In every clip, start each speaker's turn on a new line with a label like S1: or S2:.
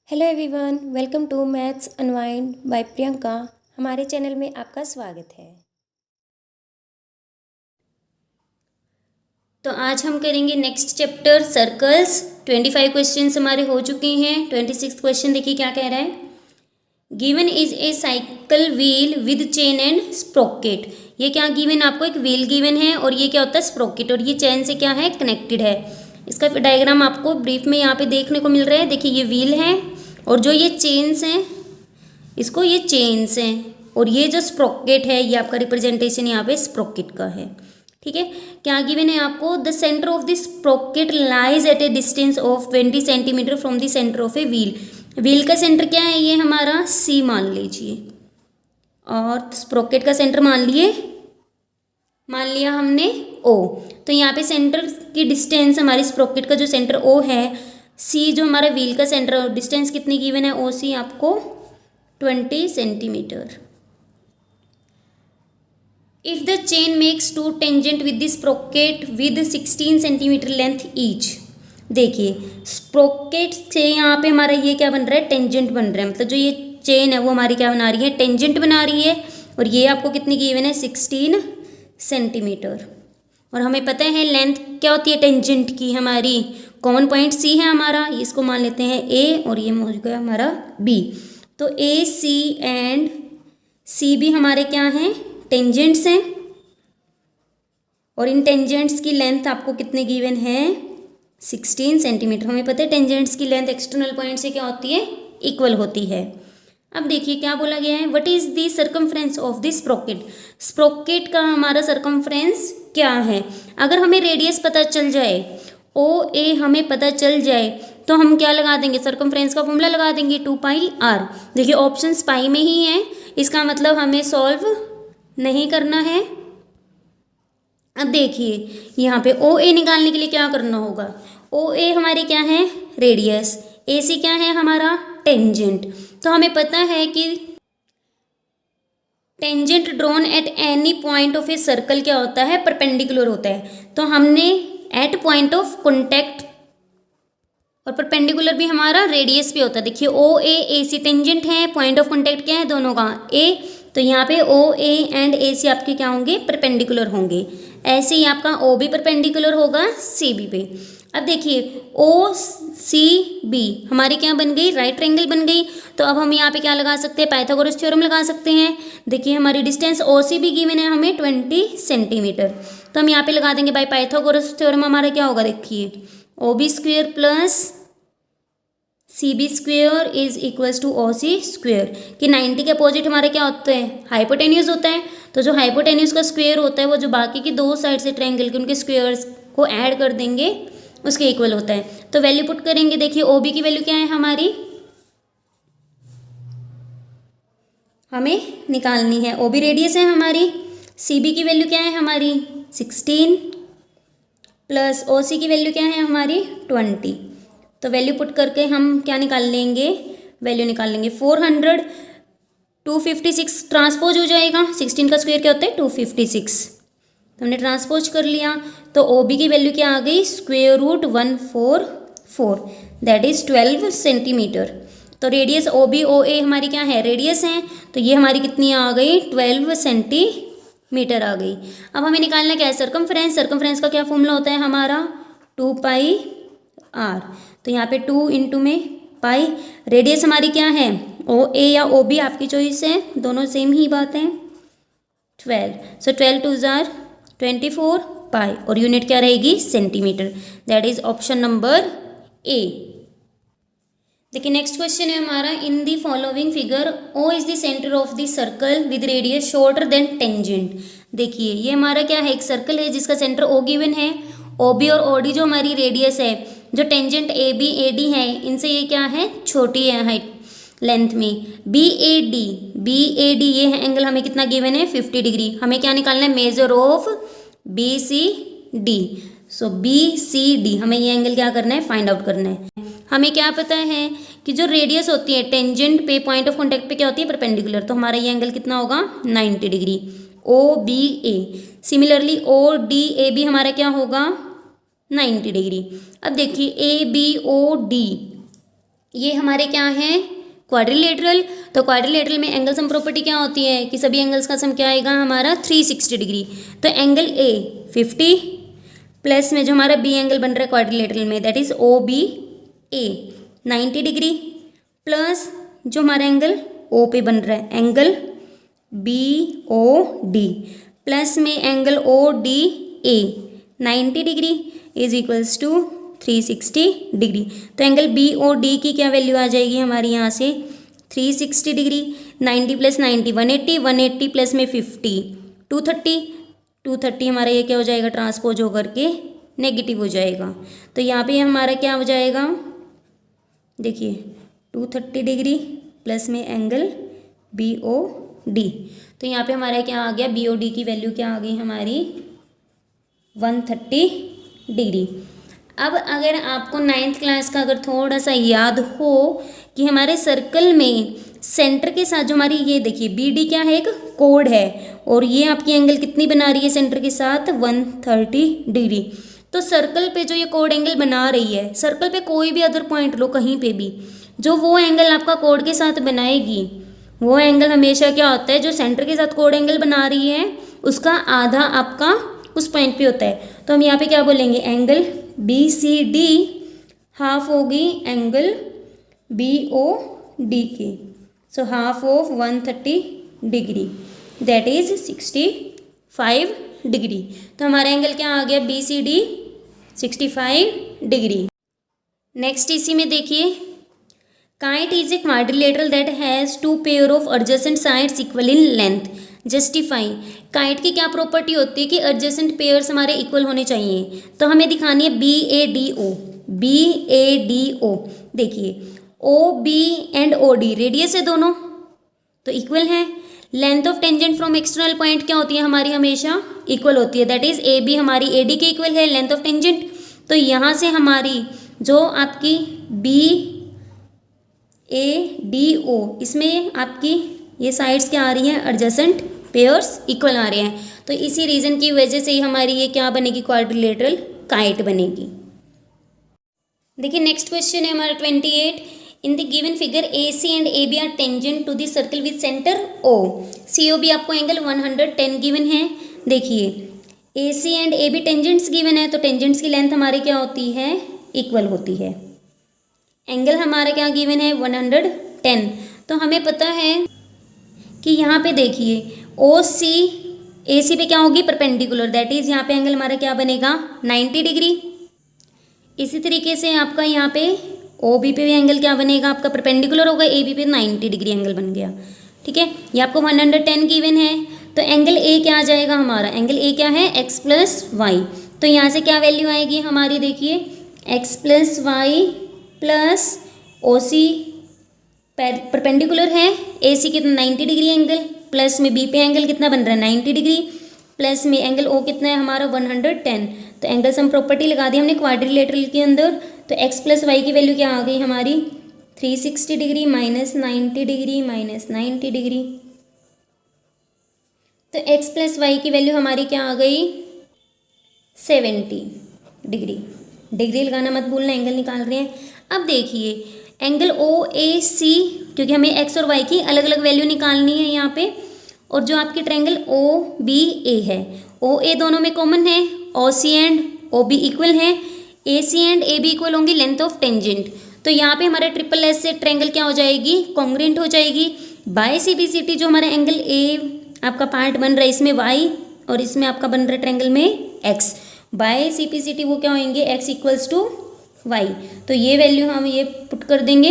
S1: Hello everyone, welcome to maths unwind by Priyanka. हमारे channel में आपका स्वागत है। तो आज हम करेंगे नेक्स्ट चैप्टर सर्कल्स। 25 क्वेश्चंस हमारे हो चुके हैं। 26 क्वेश्चन देखिए क्या कह रहा है। Given is a cycle wheel with chain and sprocket. ये क्या गिवन, आपको एक व्हील गिवन है और ये क्या होता है स्प्रोकेट, और ये चेन से क्या है कनेक्टेड है। इसका डायग्राम आपको ब्रीफ में यहाँ पे देखने को मिल रहा है। देखिए ये व्हील है और जो ये चेन्स हैं इसको ये चेन्स हैं, और ये जो स्प्रोकेट है ये आपका रिप्रेजेंटेशन यहाँ पे स्प्रोकेट का है। ठीक है, क्या गिवन है आपको, the centre of the sprocket lies at A distance of 20 centimetre from the centre of a wheel. Wheel का सेंटर क्या है, ये हमारा सी मान लीजिए, और स्प्रोकेट का सेंटर मान लिया हमने ओ। तो यहाँ पे सेंटर की डिस्टेंस हमारी स्प्रोकेट का जो सेंटर ओ है, सी जो हमारा व्हील का सेंटर डिस्टेंस कितनी गिवन है, ओ सी आपको 20 centimetre. If the chain makes two tangent with the sprocket with 16 centimetre length each. देखिए स्प्रोकेट से यहाँ पे हमारा ये क्या बन रहा है, टेंजेंट बन रहा है, मतलब जो ये चेन है वो हमारी क्या बना रही है, टेंजेंट बना रही है। और ये आपको कितनी गिवन है, 16 सेंटीमीटर। और हमें पता है लेंथ क्या होती है टेंजेंट की, हमारी कॉमन पॉइंट सी है हमारा, इसको मान लेते हैं ए और ये हो गया हमारा बी। तो ए सी एंड सी भी हमारे क्या हैं, टेंजेंट्स हैं। और इन टेंजेंट्स की लेंथ आपको कितने गिवन है, 16 सेंटीमीटर। हमें पता है टेंजेंट्स की लेंथ एक्सटर्नल पॉइंट से क्या होती है, इक्वल होती है। अब देखिए क्या बोला गया है, what is the circumference of the sprocket. Sprocket का हमारा सर्कमफ्रेंस क्या है। अगर हमें रेडियस पता चल जाए, ओ ए हमें पता चल जाए, तो हम क्या लगा देंगे, सर्कमफ्रेंस का फॉर्मूला लगा देंगे 2 पाई आर। देखिए ऑप्शन पाई में ही है, इसका मतलब हमें सॉल्व नहीं करना है। अब देखिए यहाँ पे ओ ए निकालने के लिए क्या करना होगा, ओ ए हमारी क्या है रेडियस, ए सी क्या है हमारा टेंजेंट। तो हमें पता है कि tangent drawn at any point of a circle क्या होता है, परपेंडिकुलर होता है। तो हमने एट पॉइंट ऑफ कॉन्टैक्ट, और परपेंडिकुलर भी हमारा रेडियस भी होता है। देखिए ओ ए सी टेंजेंट है, पॉइंट ऑफ कॉन्टैक्ट क्या है दोनों का ए, तो यहाँ पे ओ ए एंड ए सी आपके क्या होंगे, परपेंडिकुलर होंगे। ऐसे ही आपका ओ भी परपेंडिकुलर होगा सी बी पे। अब देखिए ओ सी बी हमारी क्या बन गई, राइट ट्रायंगल बन गई। तो अब हम यहाँ पे क्या लगा सकते हैं, पाइथागोरस थ्योरम लगा सकते हैं। देखिए हमारी distance O C B given है हमें 20 सेंटीमीटर, तो हम यहाँ पे लगा देंगे बाई पाइथागोरस थ्योरम। हमारा क्या होगा, देखिए O B square plus C B square is equals to O C square. कि 90 के अपोजिट हमारे क्या होते हैं, हाइपोटेन्यूज होता है। तो जो हाइपोटेन्यूज का स्क्वेयर होता है वो जो बाकी की दो साइड से ट्रायंगल के उनके स्क्वेयर्स को ऐड कर देंगे उसके इक्वल होता है। तो वैल्यू पुट करेंगे, देखिए ओ बी की वैल्यू क्या है हमारी, हमें निकालनी है, ओ बी रेडियस है हमारी। सी बी की वैल्यू क्या है हमारी 16 प्लस ओ सी की वैल्यू क्या है हमारी 20। तो वैल्यू पुट करके हम क्या निकाल लेंगे, वैल्यू निकाल लेंगे 400। 256 ट्रांसपोज हो जाएगा, 16 का स्क्वायर क्या होता है 256। तो हमने ट्रांसपोज कर लिया, तो ओ बी की वैल्यू क्या आ गई, square root 144, that is 12 centimetre. तो radius O B O A हमारी क्या है, रेडियस है, तो ये हमारी कितनी आ गई 12 सेंटीमीटर आ गई। अब हमें निकालना क्या है, सर्कमफ्रेंस। सर्कमफ्रेंस का क्या फॉर्मूला होता है हमारा 2 पाई आर। तो यहाँ पे 2 इंटू में पाई, रेडियस हमारी क्या है ओ ए या ओ बी आपकी चॉइस है, दोनों सेम ही बात है 12। सो 12 टू जार 24 पाई, और यूनिट क्या रहेगी centimetre, that is option number A. देखिए नेक्स्ट क्वेश्चन है हमारा, in the following figure O is the centre of the circle with radius shorter than tangent. देखिए ये हमारा क्या है, एक सर्कल है जिसका सेंटर ओ गिवन है, ओ बी और ओ डी जो हमारी रेडियस है, जो tangent A B A D है इनसे ये क्या है छोटी है हाइट लेंथ में। बी ए डी ये है एंगल हमें कितना गिवन है 50 डिग्री। हमें क्या निकालना है, measure of B C D. So B C D हमें ये एंगल क्या करना है, फाइंड आउट करना है। हमें क्या पता है कि जो रेडियस होती है टेंजेंट पे पॉइंट ऑफ कॉन्टैक्ट पे क्या होती है, परपेंडिकुलर। तो हमारा ये एंगल कितना होगा 90 degree O B A. Similarly O D A B हमारा क्या होगा 90 डिग्री। अब देखिए ए बी ओ डी ये हमारे क्या हैं, क्वाड्रिलेटरल। तो क्वाड्रिलेटरल में एंगल सम प्रॉपर्टी क्या होती है कि सभी एंगल्स का सम क्या आएगा हमारा 360 डिग्री। तो एंगल ए 50 प्लस में जो हमारा बी एंगल बन रहा है क्वाड्रिलेटरल में that is O B A 90 degree plus जो हमारा एंगल ओ पे बन रहा है angle B O D plus में angle O D A 90 degree is equals to 360 degree. तो एंगल बी ओ डी की क्या वैल्यू आ जाएगी हमारी यहाँ से 360 डिग्री। 90 प्लस 90 180, 180 प्लस में 50 230, 230 हमारा ये क्या हो जाएगा ट्रांसपोज होकर के नेगेटिव हो जाएगा। तो यहाँ पे हमारा क्या हो जाएगा, देखिए 230 डिग्री प्लस में एंगल बी ओ डी। तो यहाँ पे हमारा क्या आ गया, बी ओ डी की वैल्यू क्या आ गई हमारी 130 डिग्री। अब अगर आपको 9th क्लास का अगर थोड़ा सा याद हो कि हमारे सर्कल में सेंटर के साथ जो हमारी ये देखिए बी डी क्या है, एक कोड है और ये आपकी एंगल कितनी बना रही है सेंटर के साथ 130 डिग्री। तो सर्कल पे जो ये कोड एंगल बना रही है, सर्कल पे कोई भी अदर पॉइंट लो कहीं पे भी, जो वो एंगल आपका कोड के साथ बनाएगी वो एंगल हमेशा क्या होता है, जो सेंटर के साथ कोड एंगल बना रही है उसका आधा आपका उस पॉइंट पे होता है। तो हम यहाँ पे क्या बोलेंगे, angle B C D half होगी एंगल बी ओ डी की। So half of 130 degree that is 65 degree. तो हमारा एंगल क्या आ गया B C D 65 degree. Next इसी में देखिए, kite is a quadrilateral that has two pair of adjacent sides equal in length. Justify, kite की क्या प्रॉपर्टी होती है कि एडजेसेंट पेयर्स हमारे इक्वल होने चाहिए। तो हमें दिखानी है B A D O, B A D O. देखिए O B and O D radius है दोनों तो इक्वल हैं। Length of tangent from external point क्या होती है हमारी हमेशा इक्वल होती है, दैट इज ए बी हमारी ए डी के इक्वल है लेंथ ऑफ टेंजेंट। तो यहाँ से हमारी जो आपकी बी ए डी ओ इसमें आपकी ये साइड्स क्या आ रही हैं, एडजेसेंट पेयर्स इक्वल आ रहे हैं। तो इसी रीज़न की वजह से ही हमारी ये क्या बनेगी, क्वाड्रिलेटरल काइट बनेगी। देखिए नेक्स्ट क्वेश्चन है हमारा 28। In the given figure A C and A B are tangent to the circle with centre O. C O B आपको एंगल 110 गिवन है। देखिए A C and A B tangents given है तो tangents की length हमारी क्या होती है, इक्वल होती है। एंगल हमारा क्या गिवन है 110। तो हमें पता है कि यहाँ पे देखिए ओ सी ए सी पे क्या होगी परपेंडिकुलर, दैट इज़ यहाँ पे एंगल हमारा क्या बनेगा 90 डिग्री। इसी तरीके से आपका यहाँ पे ओ बी पे भी एंगल क्या बनेगा आपका परपेंडिकुलर होगा, ए बी पे 90 डिग्री एंगल बन गया। ठीक है, ये आपको 110 गिवन है। तो एंगल ए क्या आ जाएगा हमारा, एंगल ए क्या है एक्स प्लस वाई। तो यहाँ से क्या वैल्यू आएगी हमारी, देखिए x plus y plus O C perpendicular है ए सी कितना 90 डिग्री एंगल, प्लस में बी पे एंगल कितना बन रहा है 90 डिग्री, प्लस में एंगल ओ कितना है हमारा 110। तो एंगल सम प्रॉपर्टी लगा दी हमने क्वाड्रिलेटरल के अंदर। तो एक्स प्लस वाई की वैल्यू क्या आ गई हमारी 360 degree minus 90 degree minus 90 degree. तो एक्स प्लस वाई की वैल्यू हमारी क्या आ गई 70 डिग्री। डिग्री लगाना मत भूलना, एंगल निकाल रहे हैं। अब देखिए एंगल ओ ए सी, क्योंकि हमें एक्स और वाई की अलग अलग वैल्यू निकालनी है यहाँ पे, और जो आपकी ट्रायंगल ओ बी ए है, ओ ए दोनों में कॉमन है, ओ सी एंड ओ बी इक्वल है, A C and A B equal होंगी लेंथ ऑफ टेंजेंट। तो यहाँ पे हमारे ट्रिपल एस से ट्रायंगल क्या हो जाएगी, कॉन्ग्रुएंट हो जाएगी। By C B C T जो हमारा एंगल ए आपका पार्ट बन रहा है इसमें वाई और इसमें आपका बन रहा है ट्रायंगल में x, by C P C T वो क्या होंगे एक्स इक्वल्स टू वाई। तो ये वैल्यू हम ये पुट कर देंगे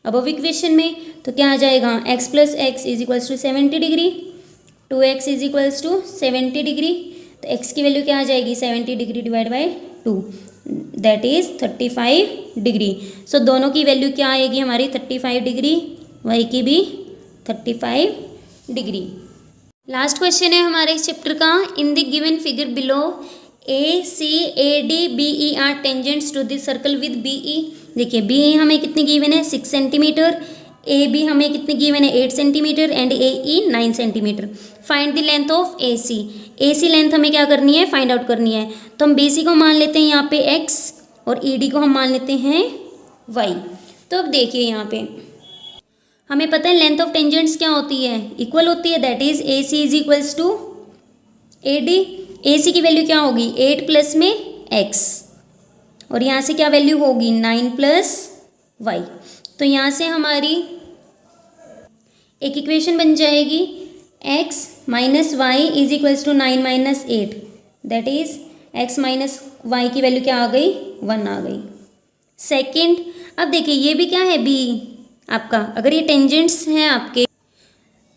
S1: अब इक्वेशन में। तो क्या आ जाएगा x plus x is equals to 70 degree, 2x is equals to 70 degree. तो x की वैल्यू क्या आ जाएगी 70 degree divide by 2 that is 35 degree. So दोनों की वैल्यू क्या आएगी हमारी 35 डिग्री, y की भी 35 डिग्री। लास्ट क्वेश्चन है हमारे इस चैप्टर का। In the given figure below A C A D B E are tangents to the circle with B E. देखिए बी ई हमें कितनी गिवन है 6 सेंटीमीटर, ए बी हमें कितनी गिवन है 8 centimetre and A E 9 centimetre. Find the length of A C. A C length हमें क्या करनी है फाइंड आउट करनी है। तो हम बी सी को मान लेते हैं यहाँ पे x और ई डी को हम मान लेते हैं y। तो अब देखिए यहाँ पे हमें पता है लेंथ ऑफ टेंजेंट्स क्या होती है, इक्वल होती है, that is A C is equals to A D. A C की वैल्यू क्या होगी 8 प्लस में x, और यहाँ से क्या वैल्यू होगी 9 प्लस y। तो यहाँ से हमारी एक इक्वेशन बन जाएगी x minus y is equals to 9 minus 8, that is x minus y की वैल्यू क्या आ गई 1 आ गई। सेकंड, अब देखिए ये भी क्या है b आपका, अगर ये टेंजेंट्स हैं आपके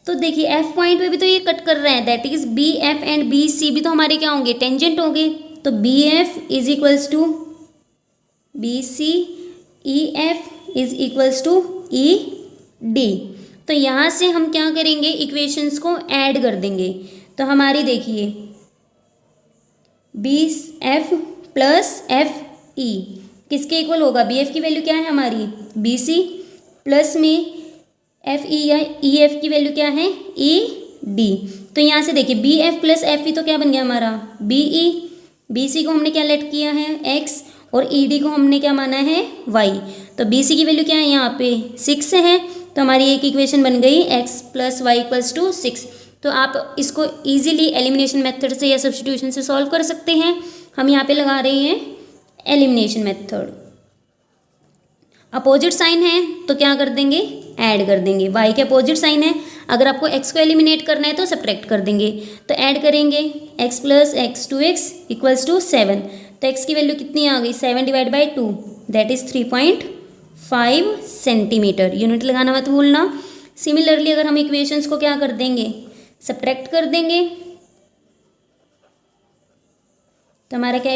S1: तो देखिए f पॉइंट पे भी तो ये कट कर रहे हैं, that is B F and B C भी तो हमारे क्या होंगे टेंजेंट होंगे। तो B F is equals to B C, E F is equals to E D. तो यहाँ से हम क्या करेंगे इक्वेशंस को ऐड कर देंगे। तो हमारी देखिए B F plus F E किसके इक्वल होगा, बी एफ की वैल्यू क्या है हमारी बी सी, प्लस में एफ ई या ई एफ की वैल्यू क्या है ई डी। तो यहाँ से देखिए B F plus F E तो क्या बन गया हमारा बी ई, बी सी को हमने क्या लेट किया है एक्स, और ई डी को हमने क्या माना है वाई। तो बी सी की वैल्यू क्या है यहाँ पे 6 है, तो हमारी एक इक्वेशन बन गई x plus y equals to 6। तो आप इसको ईजिली एलिमिनेशन मेथड से या सब्स्टिट्यूशन से सॉल्व कर सकते हैं। हम यहाँ पे लगा रहे हैं एलिमिनेशन मेथड। अपोजिट साइन है तो क्या कर देंगे ऐड कर देंगे, y के अपोजिट साइन है, अगर आपको x को एलिमिनेट करना है तो सब्ट्रैक्ट कर देंगे। तो ऐड करेंगे x plus x two x equals to 7, तो x की वैल्यू कितनी आ गई 7 divide by 2, that is 3.5 centimetre. Unit लगाना मत भूलना। सिमिलरली अगर हम इक्वेशंस को क्या कर देंगे सब्ट्रैक्ट कर देंगे तो हमारा क्या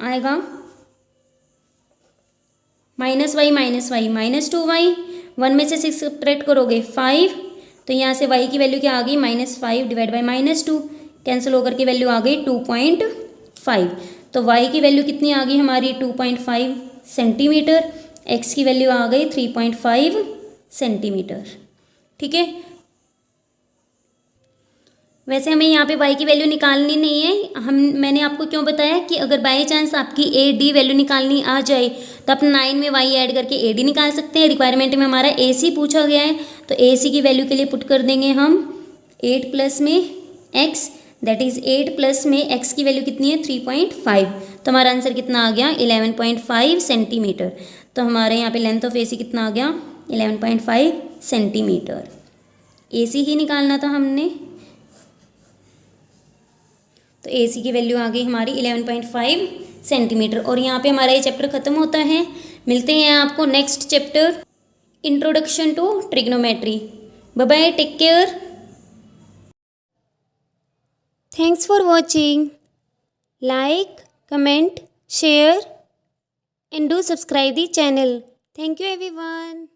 S1: आएगा माइनस वाई माइनस 2y, 1 में से 6 सब्ट्रैक्ट करोगे 5, तो यहाँ से y की वैल्यू क्या आ गई -5 डिवाइड बाई -2, कैंसिल होकर के वैल्यू आ गई 2.5। तो y की वैल्यू कितनी आ गई हमारी 2.5 सेंटीमीटर, x की वैल्यू आ गई 3.5 सेंटीमीटर। ठीक है, वैसे हमें यहाँ पे y की वैल्यू निकालनी नहीं है। मैंने आपको क्यों बताया कि अगर बाई चांस आपकी ए डी वैल्यू निकालनी आ जाए तो आप 9 में y ऐड करके ए डी निकाल सकते हैं। रिक्वायरमेंट में हमारा ए सी पूछा गया है, तो ए सी की वैल्यू के लिए पुट कर देंगे हम 8 प्लस में x, दैट इज़ 8 प्लस में x की वैल्यू कितनी है 3.5, तो हमारा आंसर कितना आ गया 11.5 सेंटीमीटर। तो हमारे यहाँ पे लेंथ ऑफ ए सी कितना आ गया 11.5 सेंटीमीटर। ए सी ही निकालना था हमने, तो ए सी की वैल्यू आ गई हमारी 11.5 सेंटीमीटर। और यहाँ पे हमारा ये चैप्टर ख़त्म होता है। मिलते हैं आपको next chapter introduction to trigonometry. Bye bye, take care, thanks for watching, like comment share and do subscribe the channel. Thank you everyone.